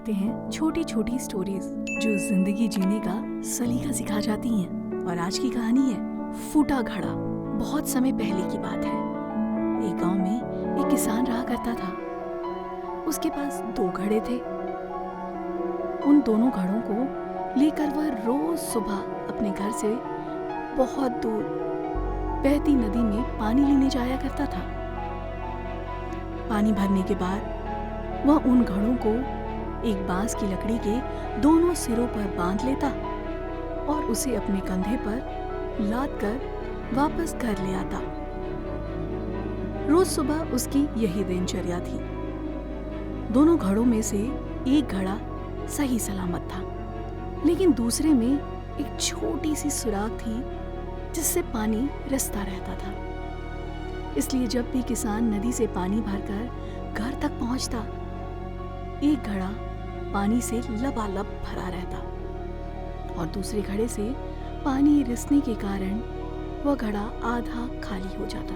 कहते हैं छोटी छोटी स्टोरीज जो जिंदगी जीने का सलीका सिखा जाती हैं। और आज की कहानी है फूटा घड़ा। बहुत समय पहले की बात है। एक गांव में एक किसान रहा करता था। उसके पास 2 घड़े थे। उन दोनों घड़ों को लेकर वह रोज सुबह अपने घर से बहुत दूर बहती नदी में पानी लेने जाया करता था। पानी भरने के बाद वह उन घड़ों को एक बांस की लकड़ी के दोनों सिरों पर बांध लेता और उसे अपने कंधे पर लाद कर वापस घर ले आता। रोज सुबह उसकी यही दिनचर्या थी। दोनों घड़ों में से एक घड़ा सही सलामत था, लेकिन दूसरे में एक छोटी सी सुराख थी जिससे पानी रिसता रहता था। इसलिए जब भी किसान नदी से पानी भरकर घर तक पहुंचता, एक घड़ा पानी से लबालब भरा रहता और दूसरे घड़े से पानी रिसने के कारण वह घड़ा आधा खाली हो जाता।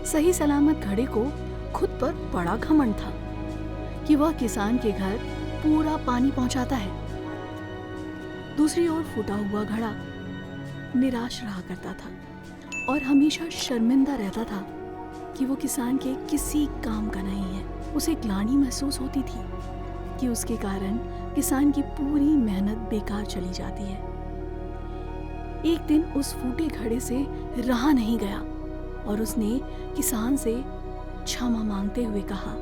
सही सलामत घड़े को खुद पर बड़ा घमंड था कि वह किसान के घर पूरा पानी पहुंचाता है। दूसरी ओर फूटा हुआ घड़ा निराश रहा करता था और हमेशा शर्मिंदा रहता था कि वो किसान के किसी काम का नहीं है। उसे ग्लानि महसूस होती थी कि उसके कारण किसान की पूरी मेहनत बेकार चली जाती है। एक दिन उस फूटे घड़े से रहा नहीं गया और उसने किसान से क्षमा मांगते हुए कहा,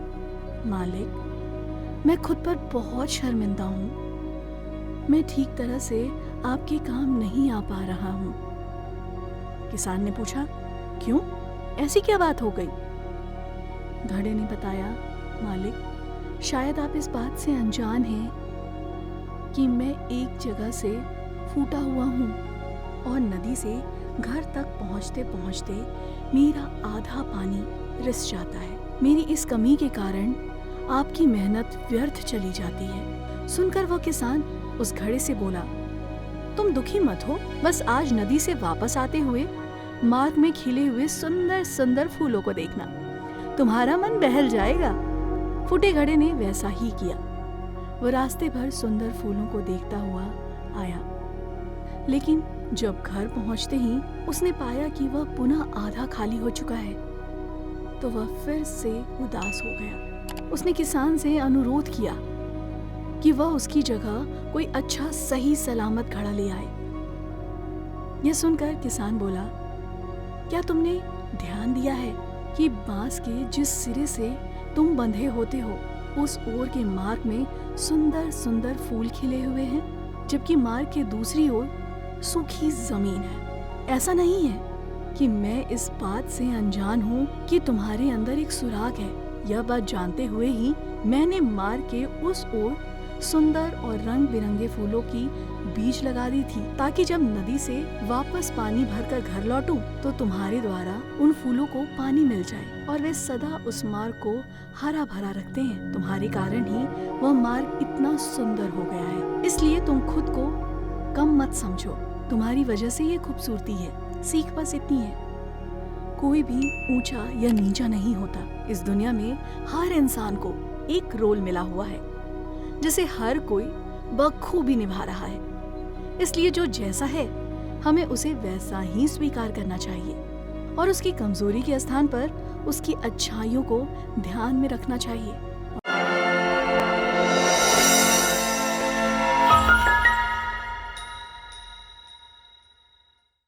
मालिक, मैं खुद पर बहुत शर्मिंदा हूँ। मैं ठीक तरह से आपके काम नहीं आ पा रहा हूँ। किसान ने पूछा, क्यों? ऐसी क्या बात हो गई? घड़े ने बताया, मालिक, शायद आप इस बात से अनजान हैं कि मैं एक जगह से फूटा हुआ हूँ और नदी से घर तक पहुँचते पहुँचते मेरा आधा पानी रिस जाता है। मेरी इस कमी के कारण आपकी मेहनत व्यर्थ चली जाती है। सुनकर वह किसान उस घड़े से बोला, तुम दुखी मत हो, बस आज नदी से वापस आते हुए मार्ग में खिले हुए सुंदर सुंदर फूलों को देखना, तुम्हारा मन बहल जाएगा। फूटे घड़े ने वैसा ही किया। वो रास्ते भर सुंदर फूलों को देखता हुआ आया, लेकिन जब घर पहुंचते ही उसने पाया कि वह पुनः आधा खाली हो चुका है, तो वह फिर से उदास हो गया। उसने किसान से अनुरोध किया कि वह उसकी जगह कोई अच्छा सही सलामत घड़ा ले आए। यह सुनकर किसान बोला, क्या तुमने ध्यान दिया है कि बांस के जिस सिरे से तुम बंधे होते हो, उस ओर के मार्ग में सुंदर सुंदर फूल खिले हुए हैं, जबकि मार्ग के दूसरी ओर सूखी जमीन है। ऐसा नहीं है कि मैं इस बात से अनजान हूँ कि तुम्हारे अंदर एक सुराग है। यह बात जानते हुए ही मैंने मार्ग के उस ओर सुंदर और रंग बिरंगे फूलों की बीज लगा दी थी, ताकि जब नदी से वापस पानी भरकर घर लौटूं तो तुम्हारे द्वारा उन फूलों को पानी मिल जाए और वे सदा उस मार्ग को हरा भरा रखते हैं। तुम्हारे कारण ही वह मार्ग इतना सुंदर हो गया है। इसलिए तुम खुद को कम मत समझो, तुम्हारी वजह से ये खूबसूरती है। सीख बस इतनी है, कोई भी ऊंचा या नीचा नहीं होता। इस दुनिया में हर इंसान को एक रोल मिला हुआ है जिसे हर कोई बखूबी निभा रहा है। इसलिए जो जैसा है हमें उसे वैसा ही स्वीकार करना चाहिए और उसकी कमजोरी के स्थान पर उसकी अच्छाइयों को ध्यान में रखना चाहिए।